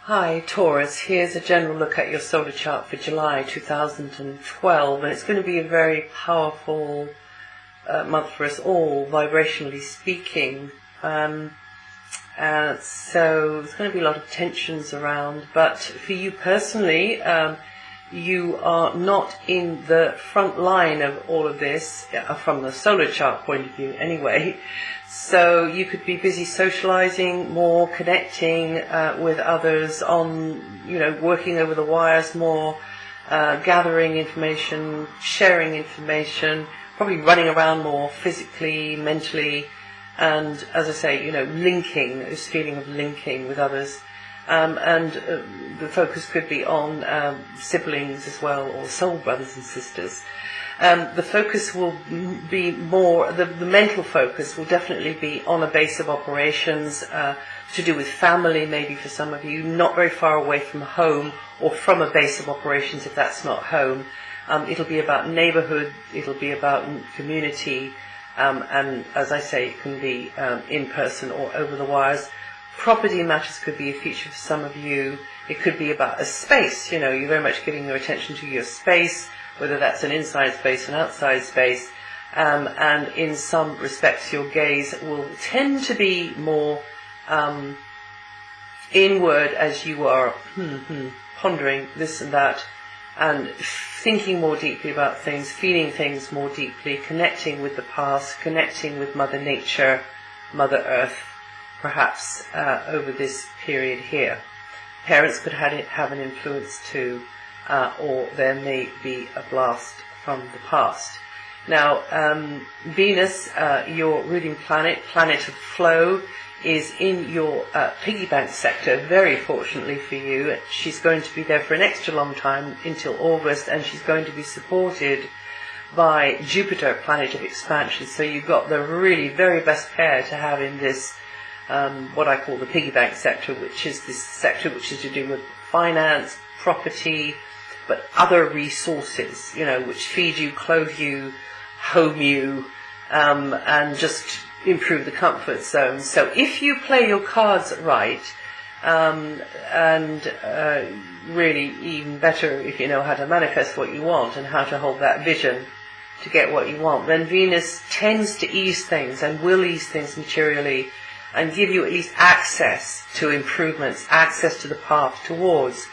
Hi Taurus, here's a general look at your solar chart for July 2012, and it's going to be a very powerful month for us all, vibrationally speaking. So there's going to be a lot of tensions around, but for you personally, you are not in the front line of all of this, from the solar chart point of view anyway. So you could be busy socializing more, connecting with others on, working over the wires more, gathering information, sharing information, probably running around more physically, mentally, and as I say, linking, this feeling of linking with others. The focus could be on siblings as well, or soul brothers and sisters. The focus will be more, the mental focus will definitely be on a base of operations, to do with family maybe for some of you, not very far away from home, or from a base of operations if that's not home. It'll be about neighborhood, it'll be about community, and as I say, it can be in person or over the wires. Property matters could be a feature for some of you. It could be about a space, you're very much giving your attention to your space, whether that's an inside space, an outside space, and in some respects your gaze will tend to be more inward as you are pondering this and that, and thinking more deeply about things, feeling things more deeply, connecting with the past, connecting with Mother Nature, Mother Earth, perhaps over this period here. Parents could have an influence too, or there may be a blast from the past. Now, Venus, your ruling planet of flow, is in your piggy bank sector, very fortunately for you. She's going to be there for an extra long time, until August, and she's going to be supported by Jupiter, planet of expansion. So you've got the really very best pair to have in this, what I call the piggy bank sector, which is this sector which is to do with finance, property, but other resources, which feed you, clothe you, home you, and just improve the comfort zone. So if you play your cards right, and really even better if you know how to manifest what you want and how to hold that vision to get what you want, then Venus tends to ease things and will ease things materially and give you at least access to improvements, access to the path towards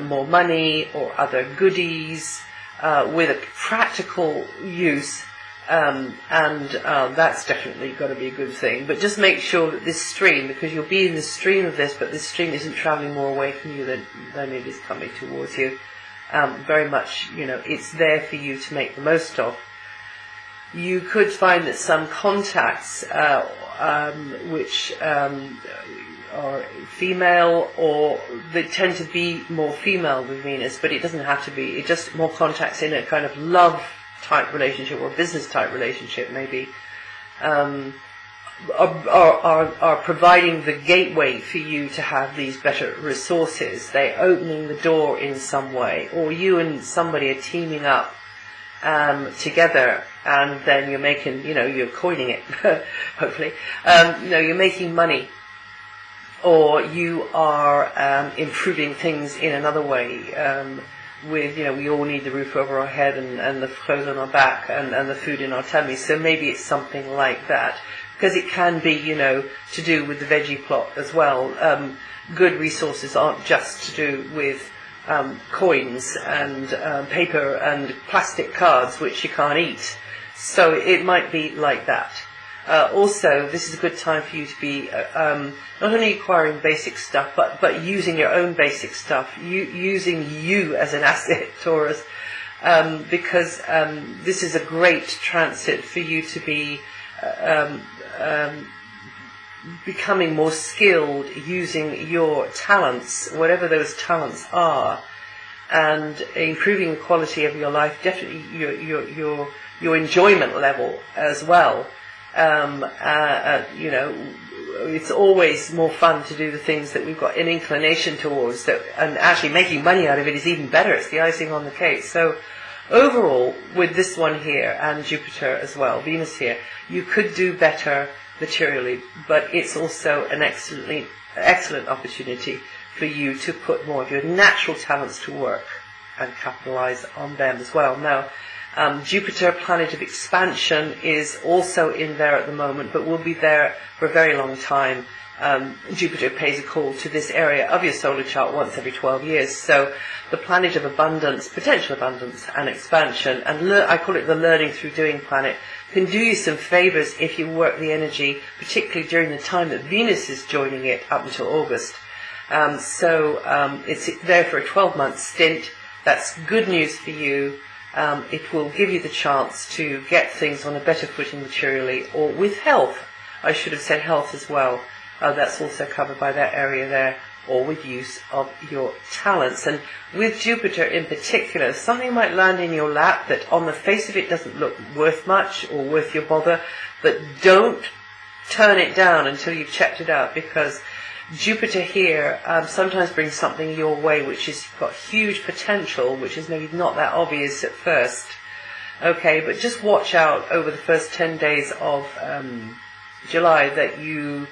more money or other goodies, with a practical use, and that's definitely got to be a good thing. But just make sure that this stream, because you'll be in the stream of this, but this stream isn't travelling more away from you than it is coming towards you. Very much, it's there for you to make the most of. You could find that some contacts, which are female, or they tend to be more female with Venus, but it doesn't have to be. It's just more contacts in a kind of love type relationship or business type relationship maybe, are providing the gateway for you to have these better resources. They're opening the door in some way, or you and somebody are teaming up together, and then you're making, you're coining it, hopefully, you're making money, or you are improving things in another way, with, we all need the roof over our head and the clothes on our back and the food in our tummy. So maybe it's something like that, because it can be, to do with the veggie plot as well. Good resources aren't just to do with coins and paper and plastic cards which you can't eat. So it might be like that. Also, this is a good time for you to be not only acquiring basic stuff, but using your own basic stuff, using you as an asset, Taurus, because this is a great transit for you to be becoming more skilled using your talents, whatever those talents are, and improving the quality of your life, definitely your enjoyment level as well. It's always more fun to do the things that we've got an inclination towards, and actually making money out of it is even better. It's the icing on the cake. So overall, with this one here, and Jupiter as well, Venus here, you could do better materially, but it's also an excellent opportunity for you to put more of your natural talents to work and capitalize on them as well. Now, Jupiter, planet of expansion, is also in there at the moment, but will be there for a very long time. Jupiter pays a call to this area of your solar chart once every 12 years. So the planet of abundance, potential abundance and expansion, and I call it the learning through doing planet, can do you some favors if you work the energy, particularly during the time that Venus is joining it up until August. It's there for a 12-month stint. That's good news for you. It will give you the chance to get things on a better footing materially, or with health. I should have said health as well. That's also covered by that area there, or with use of your talents. And with Jupiter in particular, something might land in your lap that on the face of it doesn't look worth much or worth your bother, but don't turn it down until you've checked it out, because Jupiter here sometimes brings something your way which has got huge potential, which is maybe not that obvious at first. Okay, but just watch out over the first 10 days of July that you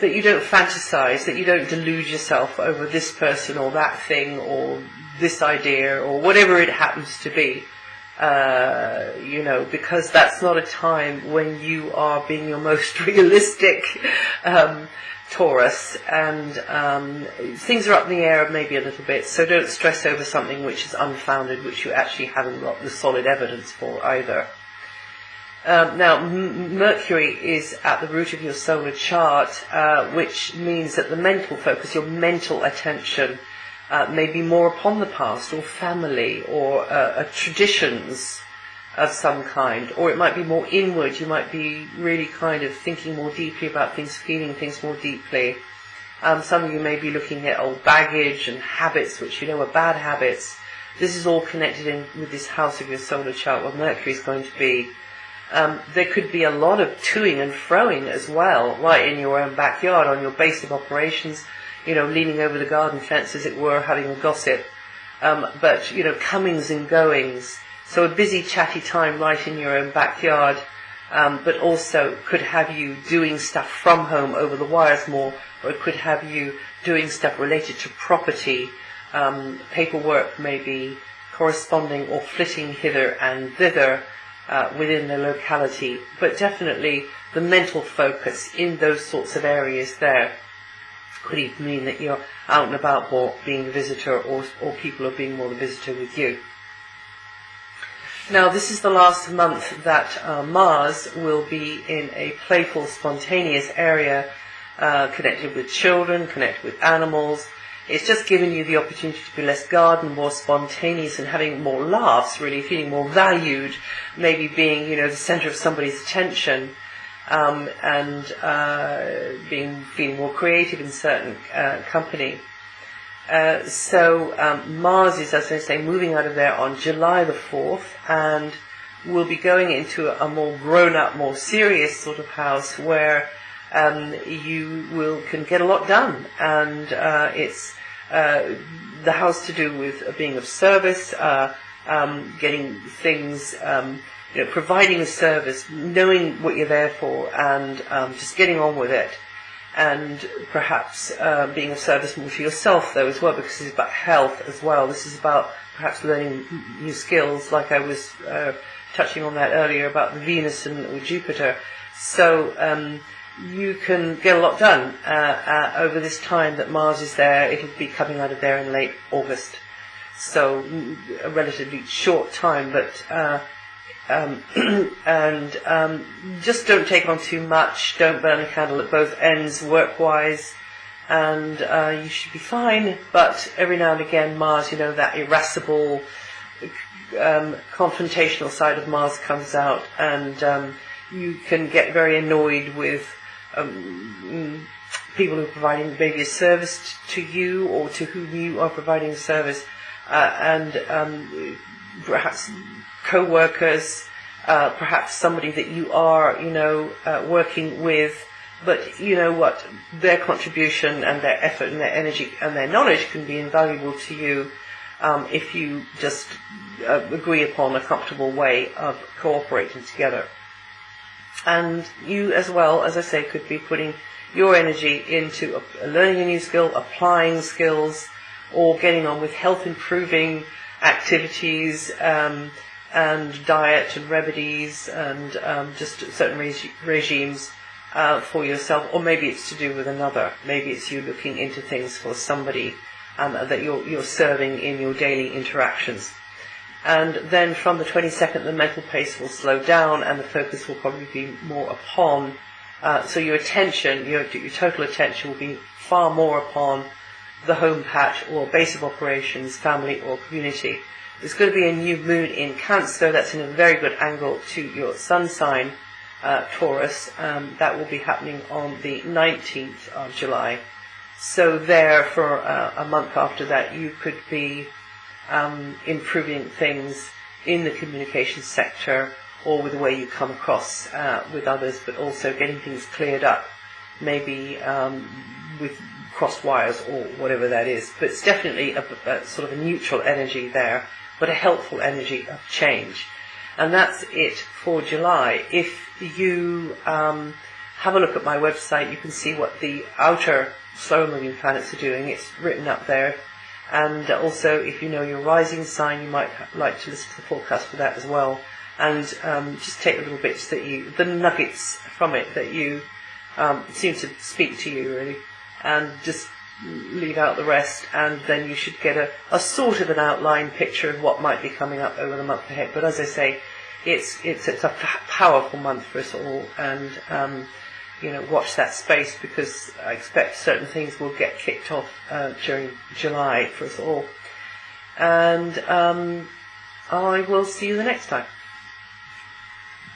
don't fantasize, that you don't delude yourself over this person or that thing or this idea or whatever it happens to be. Because that's not a time when you are being your most realistic Taurus, and things are up in the air maybe a little bit, so don't stress over something which is unfounded, which you actually haven't got the solid evidence for either. Now, Mercury is at the root of your solar chart, which means that the mental focus, your mental attention, may be more upon the past or family or traditions of some kind, or it might be more inward. You might be really kind of thinking more deeply about things, feeling things more deeply. Some of you may be looking at old baggage and habits which you know are bad habits. This is all connected in with this house of your solar chart where Mercury is going to be. There could be a lot of toing and froing as well, right in your own backyard, on your base of operations, leaning over the garden fence, as it were, having a gossip. But comings and goings. So a busy, chatty time right in your own backyard, but also could have you doing stuff from home over the wires more, or it could have you doing stuff related to property, paperwork maybe, corresponding or flitting hither and thither within the locality. But definitely the mental focus in those sorts of areas there could even mean that you're out and about more being the visitor, or people are being more the visitor with you. Now, this is the last month that Mars will be in a playful, spontaneous area, connected with children, connected with animals. It's just giving you the opportunity to be less guarded, more spontaneous, and having more laughs, really feeling more valued, maybe being, the center of somebody's attention. And feeling more creative in certain company. Mars is, as I say, moving out of there on July the 4th, and will be going into a more grown-up, more serious sort of house where you can get a lot done. And it's the house to do with being of service, getting things... providing a service, knowing what you're there for, and just getting on with it. And perhaps being of service more to yourself, though, as well, because it's about health as well. This is about perhaps learning new skills, like I was touching on that earlier about the Venus and Jupiter. So you can get a lot done over this time that Mars is there. It'll be coming out of there in late August. So a relatively short time, but... just don't take on too much, don't burn a candle at both ends work-wise, and you should be fine. But every now and again Mars, that irascible, confrontational side of Mars comes out, and you can get very annoyed with people who are providing maybe a service to you, or to whom you are providing a service, and perhaps co-workers, perhaps somebody that you are, working with, but their contribution and their effort and their energy and their knowledge can be invaluable to you if you just agree upon a comfortable way of cooperating together. And you as well, as I say, could be putting your energy into learning a new skill, applying skills, or getting on with health improving activities, and diet and remedies, and just certain regimes for yourself. Or maybe it's to do with another. Maybe it's you looking into things for somebody that you're serving in your daily interactions. And then from the 22nd, the mental pace will slow down, and the focus will probably be more upon, so your attention, your total attention will be far more upon the home patch or base of operations, family or community. There's going to be a new moon in Cancer. That's in a very good angle to your sun sign, Taurus. That will be happening on the 19th of July. So there, for a month after that, you could be improving things in the communication sector, or with the way you come across with others, but also getting things cleared up, maybe with crossed wires or whatever that is. But it's definitely a sort of a neutral energy there, but a helpful energy of change. And that's it for July. If you have a look at my website, you can see what the outer slower moving planets are doing. It's written up there. And also, if you know your rising sign, you might like to listen to the forecast for that as well. And just take the little bits the nuggets from it that you seem to speak to you, really. And just leave out the rest, and then you should get a sort of an outline picture of what might be coming up over the month ahead. But as I say, it's a powerful month for us all, and watch that space, because I expect certain things will get kicked off during July for us all. And I will see you the next time.